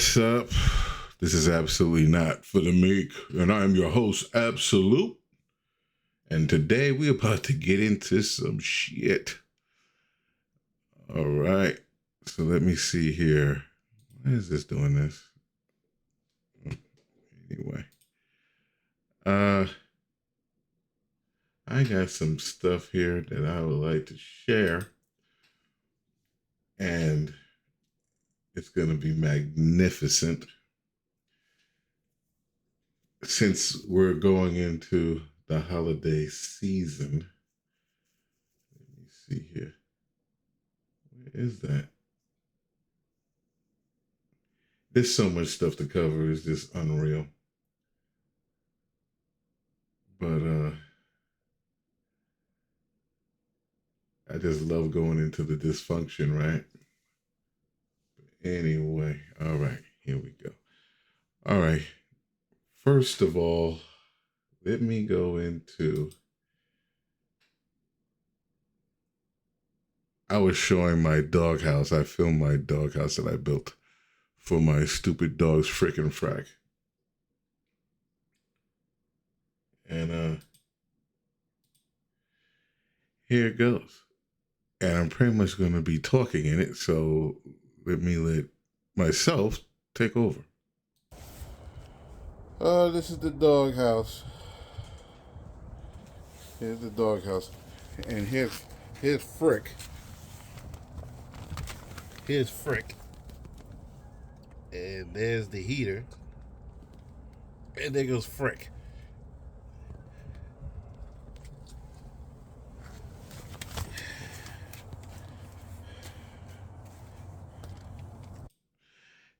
What's up? This is Absolutely Not for the Meek, and I am your host, Absolute. And today we're about to get into some shit. All right. So let me see here. Why is this doing this? Anyway. I got some stuff here that I would like to share. And it's going to be magnificent. Since we're going into the holiday season, let me see here. Where is that? There's so much stuff to cover. It's just unreal. But I just love going into the dysfunction, right? Anyway, all right, here we go. All right. First of all, let me go into, I was showing my doghouse. I filmed my doghouse that I built for my stupid dog's frickin' frack. And here it goes. And I'm pretty much going to be talking in it, so let myself take over. This is the doghouse. Here's the doghouse. And here's Frick. Here's Frick. And there's the heater. And there goes Frick.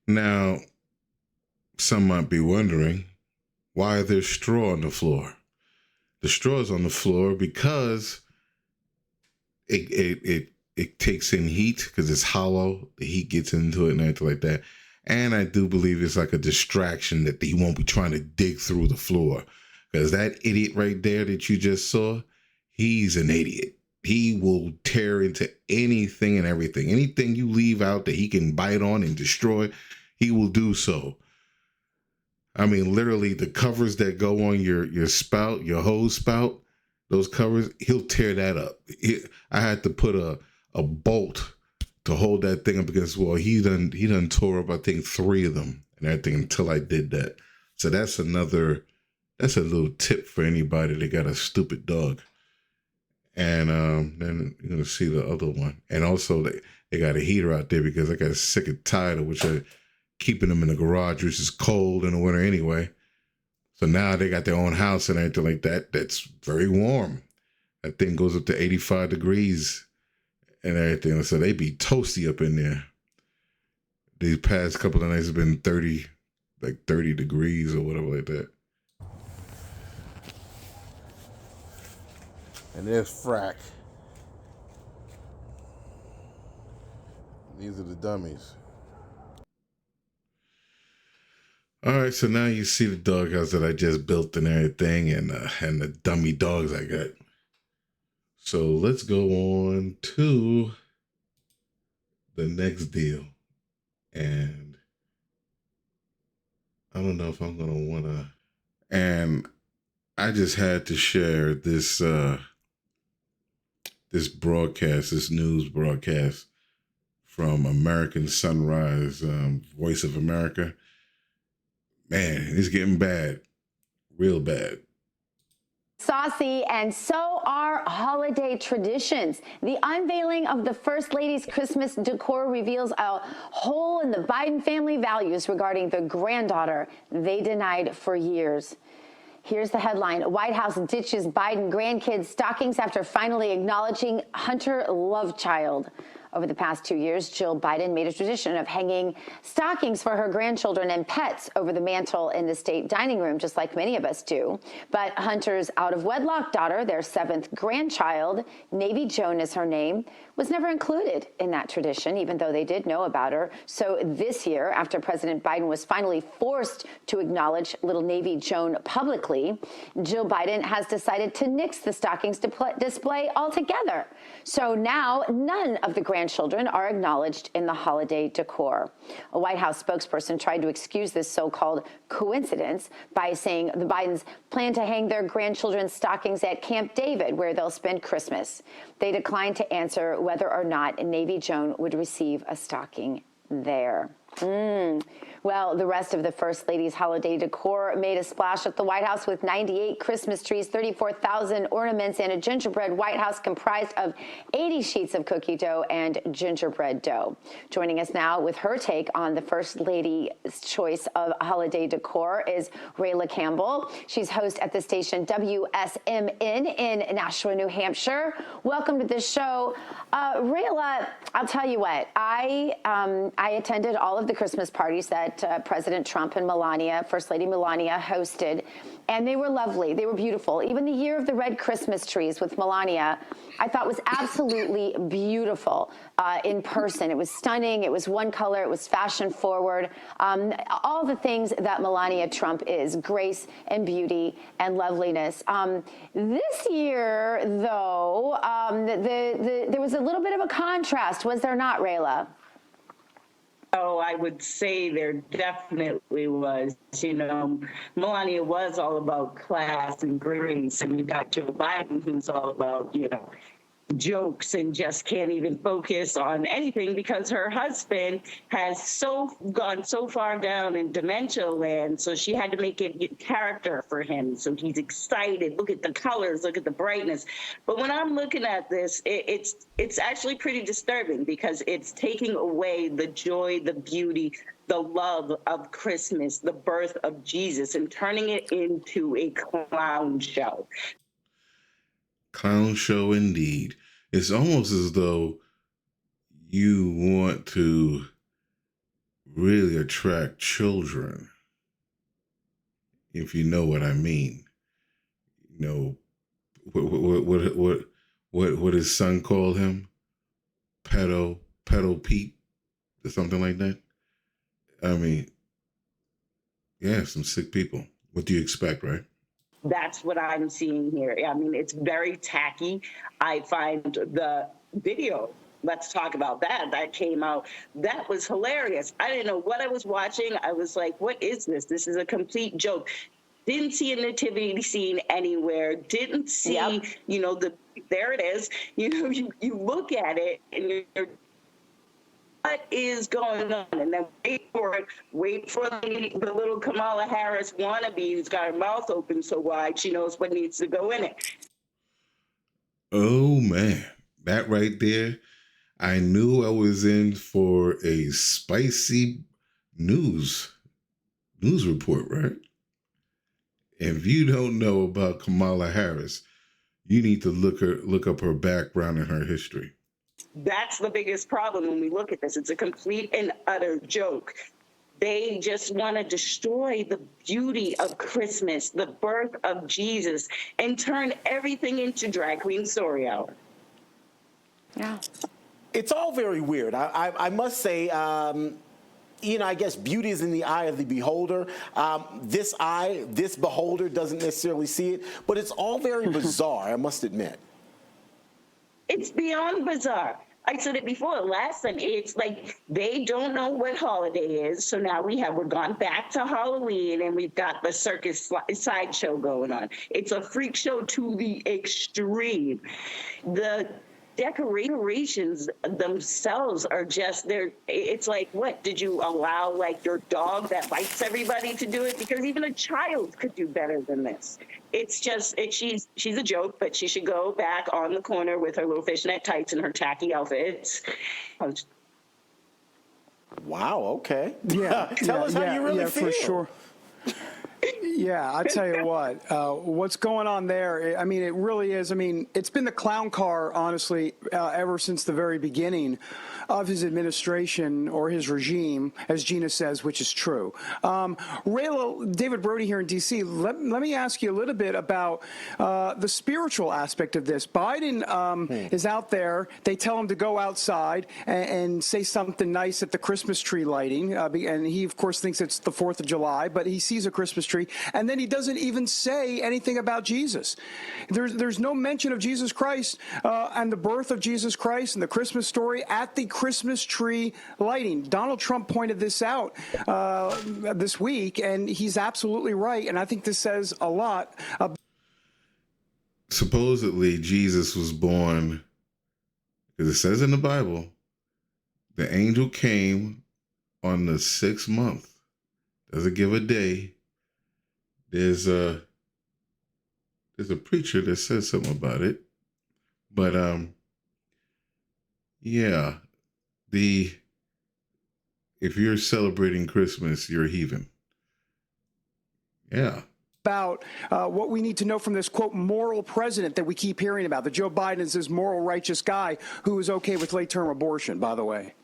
Now, some might be wondering why there's straw on the floor. The straw is on the floor because it takes in heat because it's hollow. The heat gets into it and everything like that. And I do believe it's like a distraction that he won't be trying to dig through the floor. Because that idiot right there that you just saw, he's an idiot. He will tear into anything and everything. Anything you leave out that he can bite on and destroy, he will do so. I mean, literally the covers that go on your spout, your hose spout, those covers, he'll tear that up. I had to put a bolt to hold that thing up because, well, he done tore up, I think, 3 of them and everything until I did that. So that's a little tip for anybody that got a stupid dog. And then you're going to see the other one. And also they got a heater out there because I got sick and tired of which are keeping them in the garage, which is cold in the winter anyway. So now they got their own house and everything like that. That's very warm. That thing goes up to 85 degrees and everything. So they be toasty up in there. These past couple of nights have been 30 degrees or whatever like that. And there's Frack. These are the dummies. All right, so now you see the doghouse that I just built and everything, and the dummy dogs I got. So let's go on to the next deal. And I don't know if I'm going to want to. And I just had to share this this news broadcast from American Sunrise, Voice of America. Man, it's getting bad, real bad. Saucy, and so are holiday traditions. The unveiling of the First Lady's Christmas decor reveals a hole in the Biden family values regarding the granddaughter they denied for years. Here's the headline: White House ditches Biden grandkids' stockings after finally acknowledging Hunter Lovechild. Over the past 2 years, Jill Biden made a tradition of hanging stockings for her grandchildren and pets over the mantle in the state dining room, just like many of us do. But Hunter's out-of-wedlock daughter, their 7th grandchild, Navy Joan is her name, was never included in that tradition, even though they did know about her. So this year, after President Biden was finally forced to acknowledge little Navy Joan publicly, Jill Biden has decided to nix the stockings display altogether. So now none of the grandchildren are acknowledged in the holiday decor. A White House spokesperson tried to excuse this so-called coincidence by saying the Bidens plan to hang their grandchildren's stockings at Camp David, where they'll spend Christmas. They declined to answer whether or not Navy Joan would receive a stocking there. Well, the rest of the First Lady's holiday decor made a splash at the White House with 98 Christmas trees, 34,000 ornaments, and a gingerbread White House comprised of 80 sheets of cookie dough and gingerbread dough. Joining us now with her take on the First Lady's choice of holiday decor is Rayla Campbell. She's host at the station WSMN in Nashua, New Hampshire. Welcome to the show. Rayla, I'll tell you what, I attended all of the Christmas parties that President Trump and Melania, First Lady Melania, hosted, and they were lovely. They were beautiful. Even the year of the red Christmas trees with Melania, I thought was absolutely beautiful in person. It was stunning. It was one color. It was fashion forward. All the things that Melania Trump is, grace and beauty and loveliness. This year, though, there was a little bit of a contrast, was there not, Rayla? Oh, I would say there definitely was. You know, Melania was all about class and grace, and you got Joe Biden, who's all about, you know, jokes and just can't even focus on anything because her husband has gone so far down in dementia land, so she had to make it character for him. So he's excited. Look at the colors, look at the brightness. But when I'm looking at this, it's actually pretty disturbing because it's taking away the joy, the beauty, the love of Christmas, the birth of Jesus, and turning it into a clown show. Clown show indeed. It's almost as though you want to really attract children, if you know what I mean. You know what his son called him? Pedo Pete or something like that. I mean, yeah, some sick people. What do you expect, right? That's what I'm seeing here. I mean, it's very tacky. I find the video, let's talk about that came out, that was hilarious. I didn't know what I was watching. I was like, what is this? This is a complete joke. Didn't see a nativity scene anywhere. Didn't see, you know, there it is. You know, you look at it and you're, what is going on? And then wait for the little Kamala Harris wannabe who's got her mouth open so wide she knows what needs to go in it. Oh man, that right there, I knew I was in for a spicy news report, right? If you don't know about Kamala Harris, you need to look up her background and her history. That's the biggest problem when we look at this. It's a complete and utter joke. They just want to destroy the beauty of Christmas, the birth of Jesus, and turn everything into drag queen story hour. Yeah. It's all very weird. I must say, you know, I guess beauty is in the eye of the beholder. This beholder doesn't necessarily see it, but it's all very bizarre, I must admit. It's beyond bizarre. I said it before last time. It's like they don't know what holiday is. So now we're gone back to Halloween and we've got the circus sideshow going on. It's a freak show to the extreme. The decorations themselves are just it's like, what did you allow, like your dog that bites everybody to do it? Because even a child could do better than this. It's just she's a joke, but she should go back on the corner with her little fishnet tights and her tacky outfits. Wow, okay. Yeah. Tell us how you really feel. For sure. Yeah, I tell you what, what's going on there, I mean, it really is. I mean, it's been the clown car, honestly, ever since the very beginning of his administration or his regime, as Gina says, which is true. Rayla, David Brody here in D.C., let me ask you a little bit about the spiritual aspect of this. Biden is out there. They tell him to go outside and say something nice at the Christmas tree lighting. And he, of course, thinks it's the 4th of July, but he sees a Christmas tree. And then he doesn't even say anything about Jesus. There's no mention of Jesus Christ and the birth of Jesus Christ and the Christmas story at the Christmas tree lighting. Donald Trump pointed this out this week, and he's absolutely right. And I think this says a lot. Supposedly, Jesus was born, because it says in the Bible, the angel came on the 6th month. Doesn't give a day. There's a preacher that says something about it. But yeah, if you're celebrating Christmas, you're a heathen. Yeah. About what we need to know from this, quote, moral president that we keep hearing about, that Joe Biden is this moral, righteous guy who is okay with late-term abortion, by the way.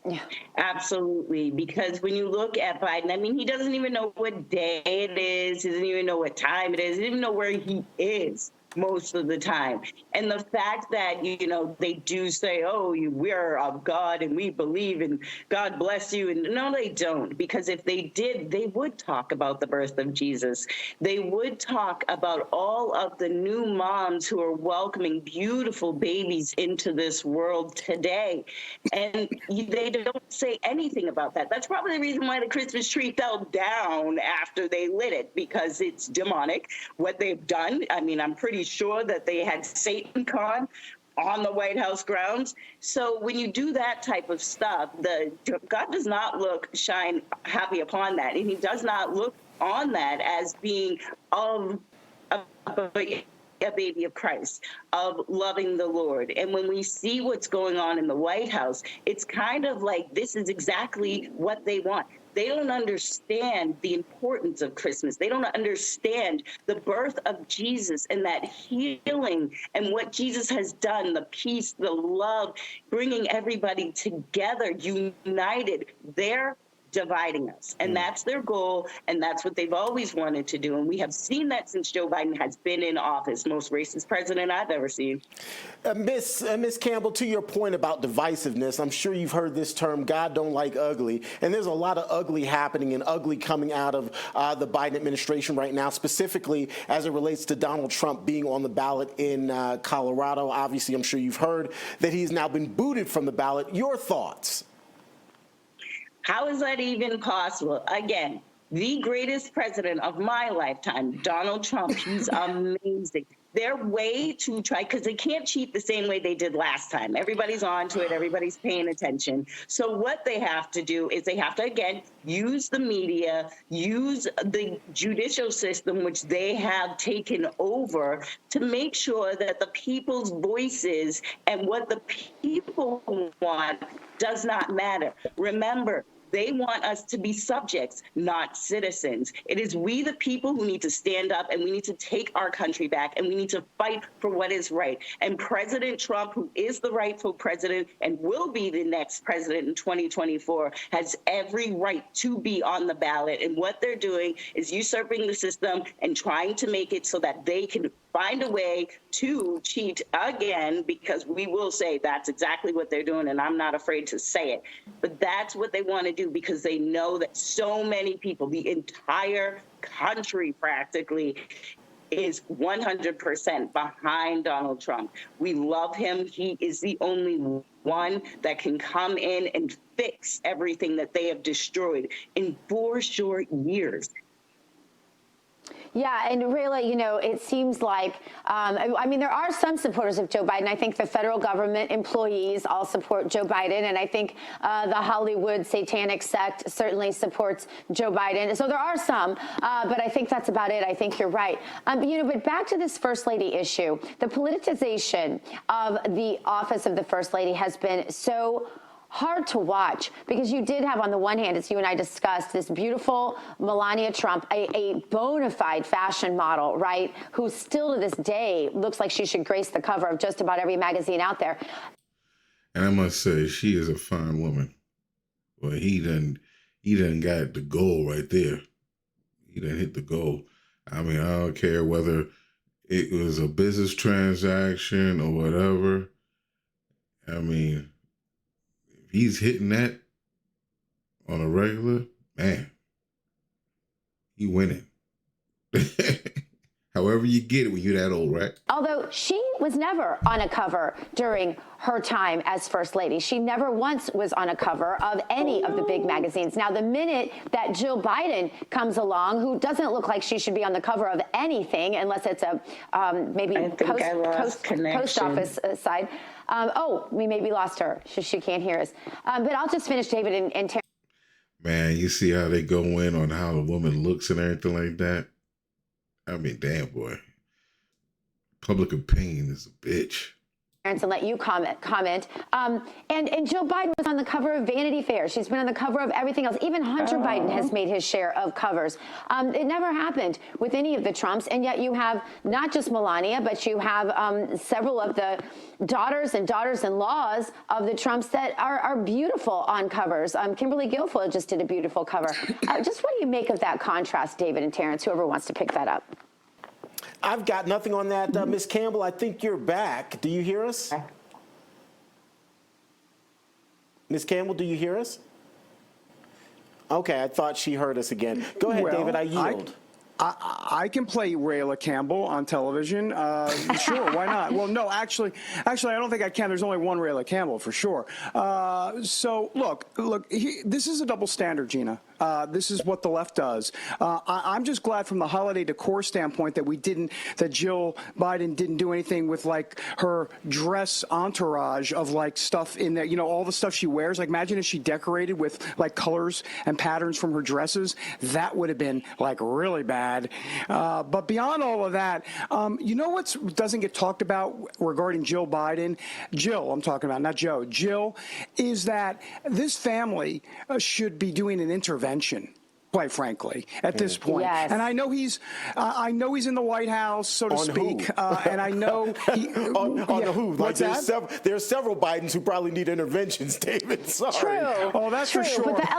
Yeah. Absolutely, because when you look at Biden, I mean, he doesn't even know what day it is. He doesn't even know what time it is. He doesn't even know where he is most of the time. And the fact that, you know, they do say, oh, we're of God and we believe and God bless you. And no, they don't, because if they did, they would talk about the birth of Jesus. They would talk about all of the new moms who are welcoming beautiful babies into this world today. And they don't say anything about that. That's probably the reason why the Christmas tree fell down after they lit it, because it's demonic what they've done. I mean, I'm pretty sure that they had Satan Con on the White House grounds. So when you do that type of stuff, God does not shine happy upon that. And he does not look on that as being of a baby of Christ, of loving the Lord. And when we see what's going on in the White House, it's kind of like this is exactly what they want. They don't understand the importance of Christmas. They don't understand the birth of Jesus and that healing and what Jesus has done, the peace, the love, bringing everybody together, united. They're dividing us. And that's their goal, and that's what they've always wanted to do. And we have seen that since Joe Biden has been in office, most racist president I've ever seen. Miss Campbell, to your point about divisiveness, I'm sure you've heard this term, God don't like ugly. And there's a lot of ugly happening and ugly coming out of the Biden administration right now, specifically as it relates to Donald Trump being on the ballot in Colorado. Obviously, I'm sure you've heard that he's now been booted from the ballot. Your thoughts? How is that even possible? Again, the greatest president of my lifetime, Donald Trump, he's amazing. Their way to try, because they can't cheat the same way they did last time. Everybody's on to it. Everybody's paying attention. So what they have to do is they have to, again, use the media, use the judicial system, which they have taken over, to make sure that the people's voices and what the people want does not matter. Remember, they want us to be subjects, not citizens. It is we, the people, who need to stand up, and we need to take our country back, and we need to fight for what is right. And President Trump, who is the rightful president and will be the next president in 2024, has every right to be on the ballot. And what they're doing is usurping the system and trying to make it so that they can find a way to cheat again, because we will say that's exactly what they're doing, and I'm not afraid to say it. But that's what they want to do, because they know that so many people, the entire country practically, is 100% behind Donald Trump. We love him. He is the only one that can come in and fix everything that they have destroyed in 4 short years. Yeah, and really, you know, it seems like, I mean, there are some supporters of Joe Biden. I think the federal government employees all support Joe Biden, and I think the Hollywood satanic sect certainly supports Joe Biden. So there are some, but I think that's about it. I think you're right. You know, but back to this First Lady issue, the politicization of the office of the First Lady has been so hard to watch, because you did have, on the one hand, as you and I discussed, this beautiful Melania Trump, a bona fide fashion model, right, who still to this day looks like she should grace the cover of just about every magazine out there. And I must say, she is a fine woman. Well, he done got the goal right there. He done hit the goal. I mean, I don't care whether it was a business transaction or whatever. I mean, he's hitting that on a regular, man, You winning. However you get it when you're that old, right? Although she was never on a cover during her time as First Lady. She never once was on a cover of any of the big magazines. Now, the minute that Jill Biden comes along, who doesn't look like she should be on the cover of anything, unless it's a maybe post office side. Oh, we maybe lost her. She can't hear us. But I'll just finish, David, and Terry. Man, you see how they go in on how a woman looks and everything like that? I mean, damn, boy. Public opinion is a bitch. And let you comment. And Jill Biden was on the cover of Vanity Fair. She's been on the cover of everything else. Even Hunter Biden has made his share of covers. It never happened with any of the Trumps. And yet you have not just Melania, but you have several of the daughters and daughters-in-laws of the Trumps that are beautiful on covers. Kimberly Guilfoyle just did a beautiful cover. Just what do you make of that contrast, David and Terrence, whoever wants to pick that up? I've got nothing on that, Ms. Campbell. I think you're back. Do you hear us? Ms. Campbell, do you hear us? Okay, I thought she heard us again. Go ahead, David, I yield. I can play Rayla Campbell on television. Sure, why not? Well, no, actually, I don't think I can. There's only one Rayla Campbell for sure. So look, this is a double standard, Gina. This is what the left does. I'm just glad from the holiday decor standpoint that Jill Biden didn't do anything with like her dress entourage of like stuff in there, all the stuff she wears. Like imagine if she decorated with like colors and patterns from her dresses. That would have been like really bad. But beyond all of that, what doesn't get talked about regarding Jill Biden? Jill, I'm talking about, not Joe. Jill, is that this family should be doing an intervention, quite frankly, at this point. Yes. And I know he's in the White House, so to speak. And I know on who? Like there's several Bidens who probably need interventions, David. Sorry. True. Oh, that's True. for sure. But the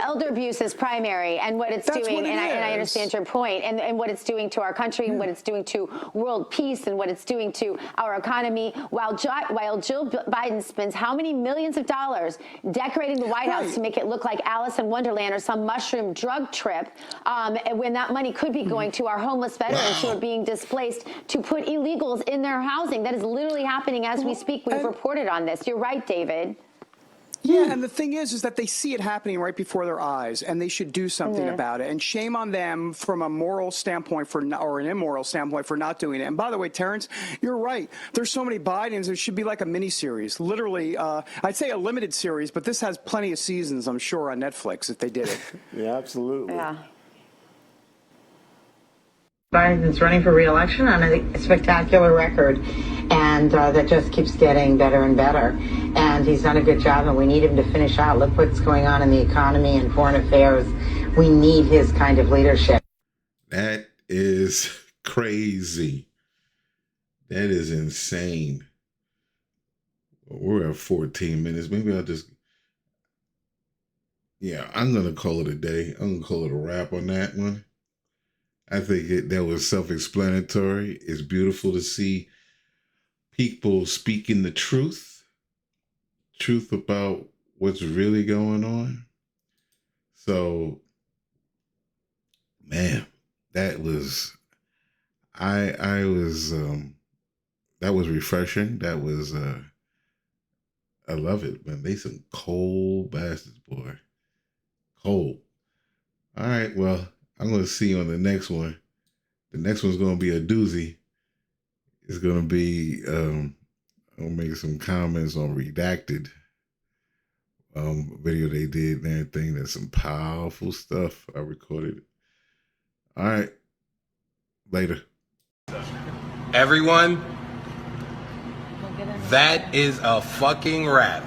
elder abuse is primary, and what it's doing, and I understand your point, and what it's doing to our country, and what it's doing to world peace, and what it's doing to our economy. While Jill Biden spends how many millions of dollars decorating the White House to make it look like Alice in Wonderland or some mushroom drug trip, when that money could be going to our homeless veterans who are being displaced, to put illegals in their housing. That is literally happening as we speak. We've reported on this. You're right, David. Yeah, and the thing is that they see it happening right before their eyes, and they should do something about it. And shame on them from a moral standpoint or an immoral standpoint for not doing it. And by the way, Terrence, you're right. There's so many Bidens. There should be like a mini-series. Literally, I'd say a limited series, but this has plenty of seasons, I'm sure, on Netflix if they did it. Yeah, absolutely. Yeah. Biden's running for re-election on a spectacular record, and that just keeps getting better and better. And he's done a good job, and we need him to finish out. Look what's going on in the economy and foreign affairs. We need his kind of leadership. That is crazy. That is insane. We're at 14 minutes. Maybe I'm going to call it a day. I'm going to call it a wrap on that one. I think that was self-explanatory. It's beautiful to see people speaking the truth about what's really going on. So, man, that was that was refreshing. That was I love it, man. They some cold bastards, boy. Cold. All right, well, I'm going to see you on the next one. The next one's going to be a doozy. It's going to be, I'll make some comments on Redacted video they did and everything. That's some powerful stuff. I recorded it. All right. Later. Everyone, that is a fucking wrap.